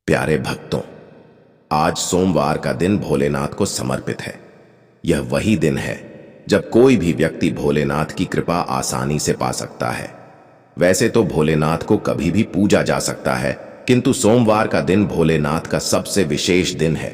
प्यारे भक्तों, आज सोमवार का दिन भोलेनाथ को समर्पित है। यह वही दिन है जब कोई भी व्यक्ति भोलेनाथ की कृपा आसानी से पा सकता है। वैसे तो भोलेनाथ को कभी भी पूजा जा सकता है, किंतु सोमवार का दिन भोलेनाथ का सबसे विशेष दिन है।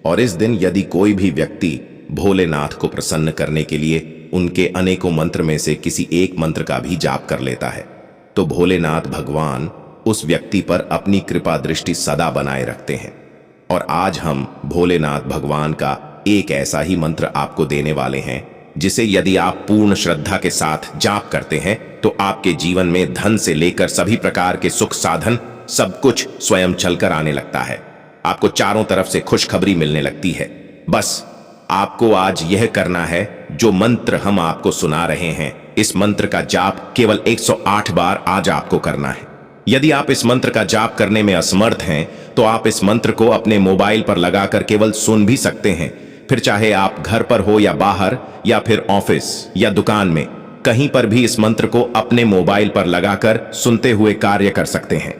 और इस दिन यदि कोई भी व्यक्ति भोलेनाथ को प्रसन्न करने के लिए उनके अनेकों मंत्र में से किसी एक मंत्र का भी जाप कर लेता है, तो भोलेनाथ भगवान उस व्यक्ति पर अपनी कृपा दृष्टि सदा बनाए रखते हैं। और आज हम भोलेनाथ भगवान का एक ऐसा ही मंत्र आपको देने वाले हैं, जिसे यदि आप पूर्ण श्रद्धा के साथ जाप करते हैं तो आपके जीवन में धन से लेकर सभी प्रकार के सुख साधन सब कुछ स्वयं चलकर आने लगता है। आपको चारों तरफ से खुशखबरी मिलने लगती है। बस आपको आज यह करना है, जो मंत्र हम आपको सुना रहे हैं, इस मंत्र का जाप केवल 108 बार आज आपको करना है। यदि आप इस मंत्र का जाप करने में असमर्थ हैं, तो आप इस मंत्र को अपने मोबाइल पर लगाकर केवल सुन भी सकते हैं। फिर चाहे आप घर पर हो या बाहर या फिर ऑफिस या दुकान में, कहीं पर भी इस मंत्र को अपने मोबाइल पर लगाकर सुनते हुए कार्य कर सकते हैं।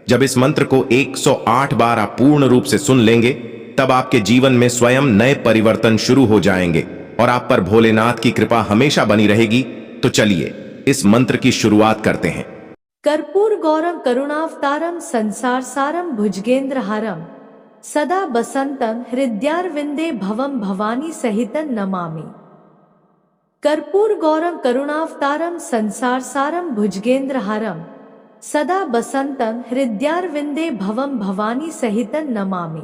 जब इस मंत्र को 108 बार आप पूर्ण रूप से सुन लेंगे, तब आपके जीवन में स्वयं नए परिवर्तन शुरू हो जाएंगे और आप पर भोलेनाथ की कृपा हमेशा बनी रहेगी। तो चलिए इस मंत्र की शुरुआत करते हैं। कर्पूर गौरम करुणावतारम संसार सारम भुजगेंद्रहारम सदा बसंतं हृदयारविंदे भवम भवानी सहितं नमामि। कर्पूर गौरम करुणावतारम संसार सारम भुजगेंद्रहारम सदा बसंतं हृदयारविंदे भवम भवानी सहितं नमामि।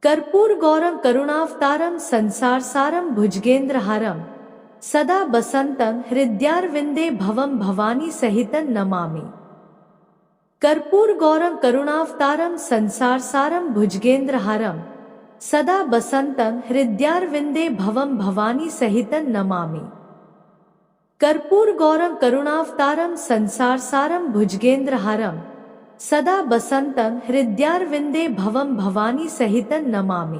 कर्पूर गौरम करुणावतारम संसार सारम भुजगेंद्रहारम सदा बसंतं हृदयारविंदे भवम भवानी सहितं नमामि। कर्पूर गौरम करुणावतारम संसार सारम भुजगेंद्रहारम सदा बसंतं हृदयारविंदे भवम भवानी सहितं नमामि। कर्पूर गौरम करुणावतारम संसार सारम भुजगेंद्रहारम सदा बसंतं हृदयारविंदे भवम भवानी सहितं नमामि।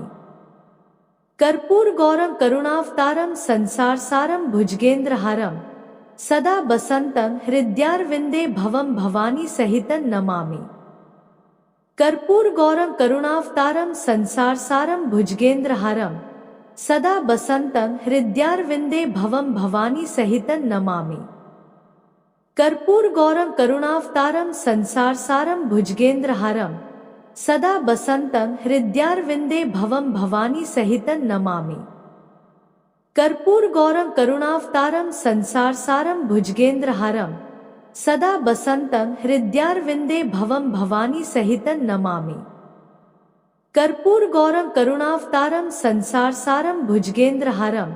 कर्पूर गौरम करुणावतारम संसार सारम भुजगेंद्रहारम सदा बसंतं हृदयारविंदे भवम भवानी सहितं नमामि। कर्पूर गौरम करुणावतारम संसार सारम भुजगेंद्रहारम सदा बसंतं हृदयारविंदे भवम भवानी सहितं नमामि। कर्पूर गौरम करुणावतारम संसार सारम भुजगेंद्रहारम सदा बसंतं हृदयारविंदे भवम भवानी सहितं नमामि। कर्पूर गौरम करुणावतारम संसार सारम भुजगेंद्रहारम सदा बसंतं हृदयारविंदे भवम भवानी सहितं नमामि। कर्पूर गौरम करुणावतारम संसार सारम भुजगेंद्रहारम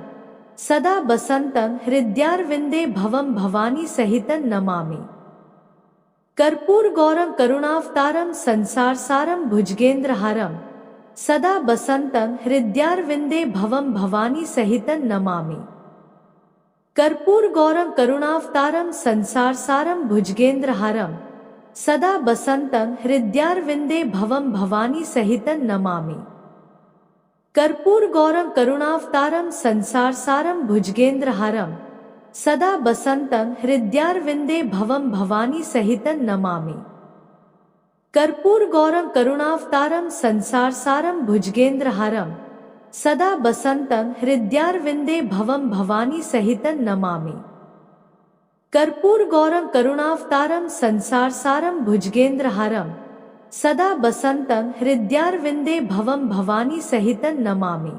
सदा बसंतं हृदयारविंदे भवम भवानी सहितं नमामि। कर्पूर गौरम करुणावतारम संसार सारम भुजगेंद्रहारम सदा बसंतं हृदयारविंदे भवम भवानी सहितं नमामि। कर्पूर गौरम करुणावतारम संसार सारम भुजगेंद्रहारम सदा बसंतं हृदयारविंदे भवम भवानी सहितं नमामि। कर्पूर गौरम करुणावतारम संसार सारम भुजगेंद्रहारम सदा बसंतं हृदयारविंदे भवम भवानी सहितं नमामि। कर्पूर गौरम करुणावतारम संसार सारम भुजगेंद्रहारम सदा बसंतं हृदयारविंदे भवम भवानी सहितं नमामि। कर्पूर गौरम करुणावतारम संसार सारम भुजगेंद्रहारम सदा बसंतं हृदयारविंदे भवम भवानी सहितं नमामि।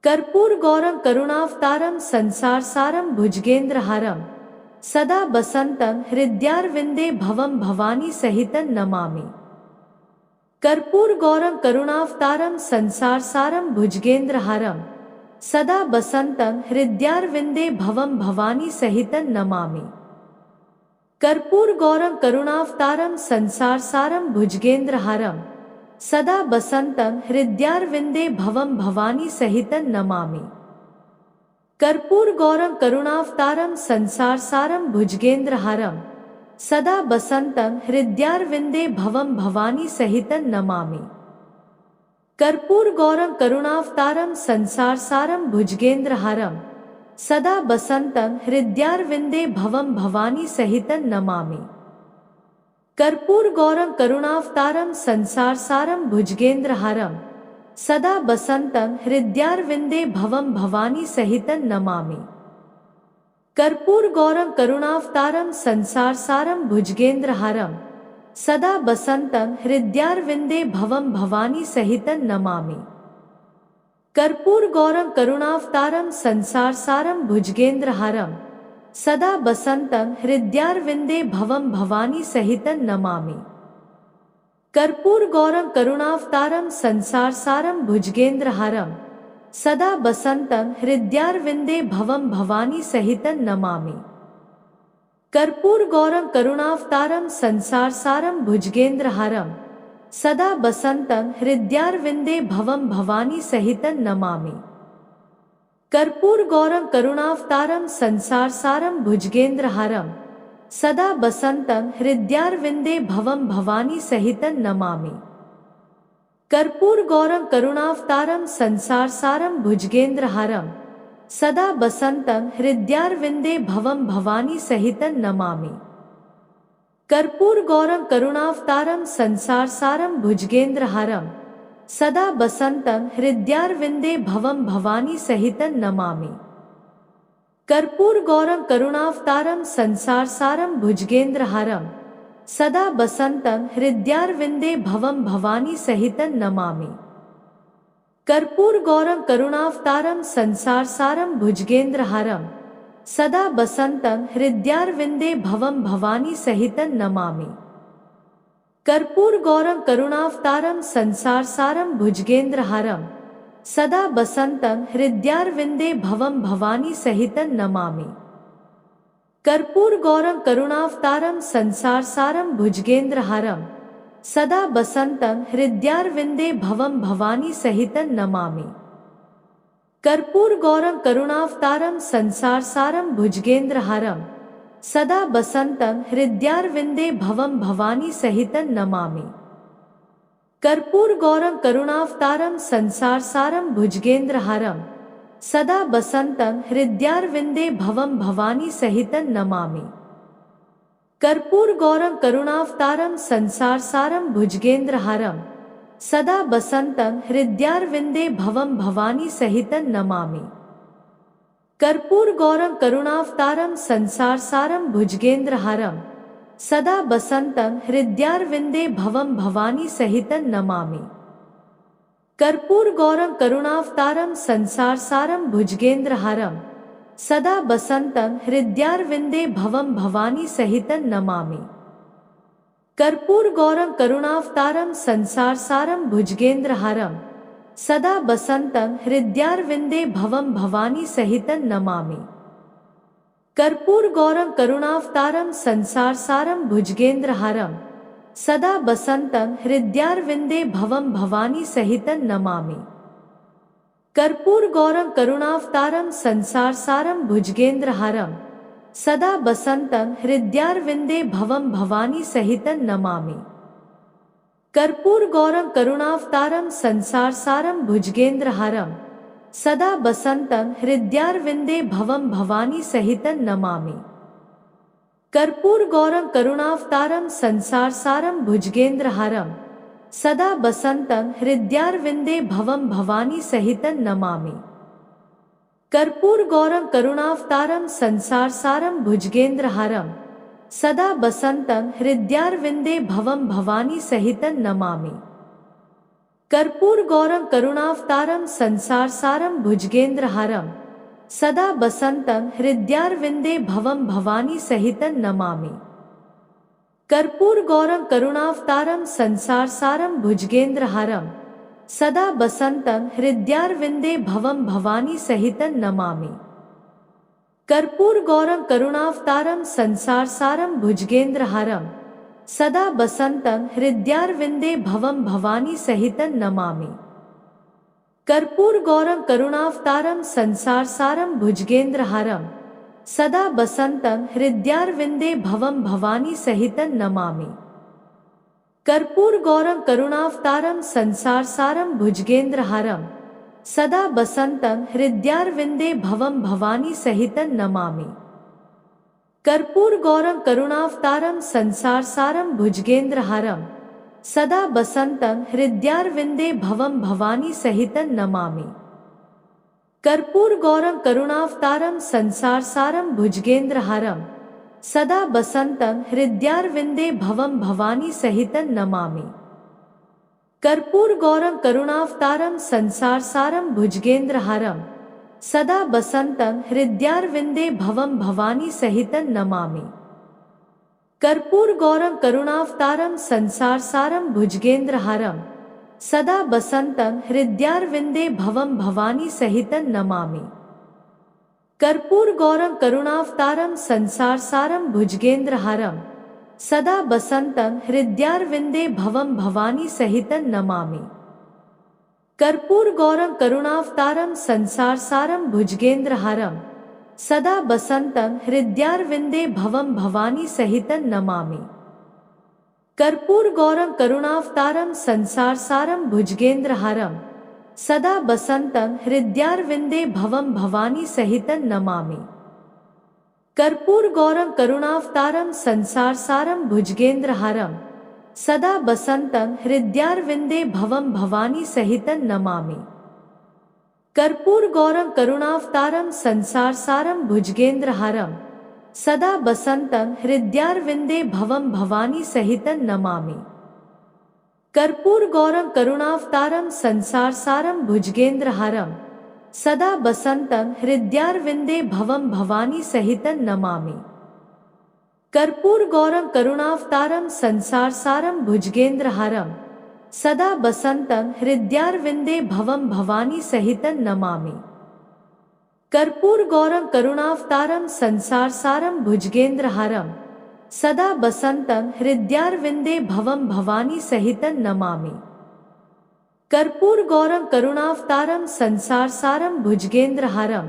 कर्पूर गौरम करुणावतारम संसार सारम भुजगेंद्रहारम सदा बसंतं हृदयारविंदे भवम भवानी सहितं नमामि। कर्पूर गौरम करुणावतारम संसार सारम भुजगेंद्रहारम सदा बसंतं हृदयारविंदे भवम भवानी सहितं नमामि। कर्पूर गौरम करुणावतारम संसार सारम भुजगेंद्रहारम सदा बसंतं हृदयारविंदे भवम भवानी सहितं नमामि। कर्पूर गौरम करुणावतारम संसार सारम भुजगेंद्रहारम सदा बसंतं हृदयारविंदे भवम भवानी सहितं नमामि। कर्पूर गौरम करुणावतारम संसार सारम भुजगेंद्रहारम सदा बसंतं हृदयारविंदे भवम भवानी सहितं नमामि। कर्पूरगौरं करुणावतारं संसारसारं भुजगेन्द्रहारं सदा बसन्तं हृदयारविन्दे भवं भवानी सहितं नमामि। कर्पूरगौरं करुणावतारं संसारसारं भुजगेन्द्रहारं सदा बसन्तं हृदयारविन्दे भवं भवानी सहितं नमामि। कर्पूरगौरं करुणावतारं संसारसारं भुजगेन्द्रहारं सदा बसन्तं हृदयारविन्दे भवं भवानी सहितं नमामि। कर्पूरगौरं करुणावतारं संसारसारं भुजगेन्द्रहारं सदा बसन्तं हृदयारविन्दे भवं भवानी सहितं नमामि। कर्पूरगौरं करुणावतारं संसारसारं भुजगेन्द्रहारं सदा बसन्तं हृदयारविन्दे भवं भवानी सहितं नमामि। कर्पूरगौरं करुणावतारं संसारसारं भुजगेन्द्रहारं सदा बसन्तं हृदयारविन्दे भवं भवानी सहितं नमामि। कर्पूरगौरं करुणावतारं संसारसारं भुजगेन्द्रहारं सदा बसन्तं हृदयारविन्दे भवं भवानी सहितं नमामि। कर्पूरगौरं करुणावतारं संसारसारं भुजगेन्द्रहारं सदा बसन्तं हृदयारविन्दे भवं भवानी सहितं नमामि। कर्पूरगौरं करुणावतारं संसारसारं भुजगेन्द्रहारं सदा बसन्तं हृदयारविन्दे भवं भवानी सहितं नमामि। कर्पूरगौरं करुणावतारं संसारसारं भुजगेन्द्रहारं सदा बसन्तं हृदयारविन्दे भवं भवानी सहितं नमामि। कर्पूरगौरं करुणावतारं संसारसारं भुजगेन्द्रहारं सदा बसन्तं हृदयारविन्दे भवं भवानी सहितं नमामि। कर्पूरगौरं करुणावतारं संसारसारं भुजगेन्द्रहारं सदा बसन्तं हृदयारविन्दे भवं भवानी सहितं नमामि। कर्पूरगौरं करुणावतारं संसारसारं भुजगेन्द्रहारं सदा बसन्तं हृदयारविन्दे भवं भवानी सहितं नमामि। कर्पूरगौरं करुणावतारं संसारसारं भुजगेन्द्रहारं सदा बसन्तं हृदयारविन्दे भवं भवानी सहितं नमामि। कर्पूरगौरं करुणावतारं संसारसारं भुजगेन्द्रहारं सदा बसन्तं हृदयारविन्दे भवं भवानी सहितं नमामि। कर्पूरगौरं करुणावतारं संसारसारं भुजगेन्द्रहारं सदा बसन्तं हृदयारविन्दे भवं भवानी सहितं नमामि। कर्पूरगौरं करुणावतारं संसारसारं भुजगेन्द्रहारं सदा बसन्तं हृदयारविन्दे भवं भवानी सहितं नमामि। कर्पूरगौरं करुणावतारं संसारसारं भुजगेन्द्रहारं सदा बसन्तं हृदयारविन्दे भवं भवानी सहितं नमामि। कर्पूरगौरं करुणावतारं संसारसारं भुजगेन्द्रहारं सदा बसन्तं हृदयारविन्दे भवं भवानी सहितं नमामि। कर्पूरगौरं करुणावतारं संसारसारं भुजगेन्द्रहारं सदा बसन्तं हृदयारविन्दे भवं भवानी सहितं नमामि। कर्पूरगौरं करुणावतारं संसारसारं भुजगेन्द्रहारं सदा बसन्तं हृदयारविन्दे भवं भवानी सहितं नमामि। कर्पूरगौरं करुणावतारं संसारसारं भुजगेन्द्रहारं सदा बसन्तं हृदयारविन्दे भवं भवानी सहितं नमामि। कर्पूरगौरं करुणावतारं संसारसारं भुजगेन्द्रहारं सदा बसन्तं हृदयारविन्दे भवं भवानी सहितं नमामि। कर्पूरगौरं करुणावतारं संसारसारं भुजगेन्द्रहारं सदा बसन्तं हृदयारविन्दे भवं भवानी सहितं नमामि। कर्पूरगौरं करुणावतारं संसारसारं भुजगेन्द्रहारं सदा बसन्तं हृदयारविन्दे भवं भवानी सहितं नमामि। कर्पूरगौरं करुणावतारं संसारसारं भुजगेन्द्रहारं सदा बसन्तं हृदयारविन्दे भवं भवानी सहितं नमामि। कर्पूरगौरं करुणावतारं संसारसारं भुजगेन्द्रहारं सदा बसन्तं हृदयारविन्दे भवं भवानी सहितं नमामि। कर्पूरगौरं करुणावतारं संसारसारं भुजगेन्द्रहारं सदा बसन्तं हृदयारविन्दे भवं भवानी सहितं नमामि। कर्पूर गौरम करुणावतारम संसार सारम भुजगेंद्रहारम सदा बसंतं हृदयारविंदे भवम भवानी सहितं नमामि। कर्पूर गौरम करुणावतारम संसार सारम भुजगेंद्रहारम सदा बसंतं हृदयारविंदे भवम भवानी सहितं नमामि। कर्पूर गौरम करुणावतारम संसार सारम भुजगेंद्रहारम सदा बसंतं हृदयारविंदे भवम भवानी सहितं नमामि। कर्पूर गौरम करुणावतारम संसार सारम भुजगेंद्रहारम सदा बसंतं हृदयारविंदे भवम भवानी सहितं नमामि। कर्पूर गौरम करुणावतारम संसार सारम भुजगेंद्रहारम सदा बसंतं हृदयारविंदे भवम भवानी सहितं नमामि। कर्पूर गौरम करुणावतारम संसार सारम भुजगेंद्रहारम सदा बसंतं हृदयारविंदे भवम भवानी सहितं नमामि। कर्पूर गौरम करुणावतारम संसार सारम भुजगेंद्रहारम सदा बसंतं हृदयारविंदे भवम भवानी सहितं नमामि। कर्पूर गौरम करुणावतारम संसार सारम भुजगेंद्रहारम सदा बसंतं हृदयारविंदे भवम भवानी सहितं नमामि। कर्पूर गौरम करुणावतारम संसार सारम भुजगेंद्रहारम सदा बसंतं हृदयारविंदे भवम भवानी सहितं नमामि। कर्पूर गौरम करुणावतारम संसार सारम भुजगेंद्रहारम सदा बसंतं हृदयारविंदे भवम भवानी सहितं नमामि। कर्पूर गौरम करुणावतारम संसार सारम भुजगेंद्रहारम सदा बसंतं हृदयारविंदे भवम भवानी सहितं नमामि। कर्पूर गौरम करुणावतारम संसार सारम भुजगेंद्रहारम सदा बसंतं हृदयारविंदे भवम भवानी सहितं नमामि। कर्पूर गौरम करुणावतारम संसार सारम भुजगेंद्रहारम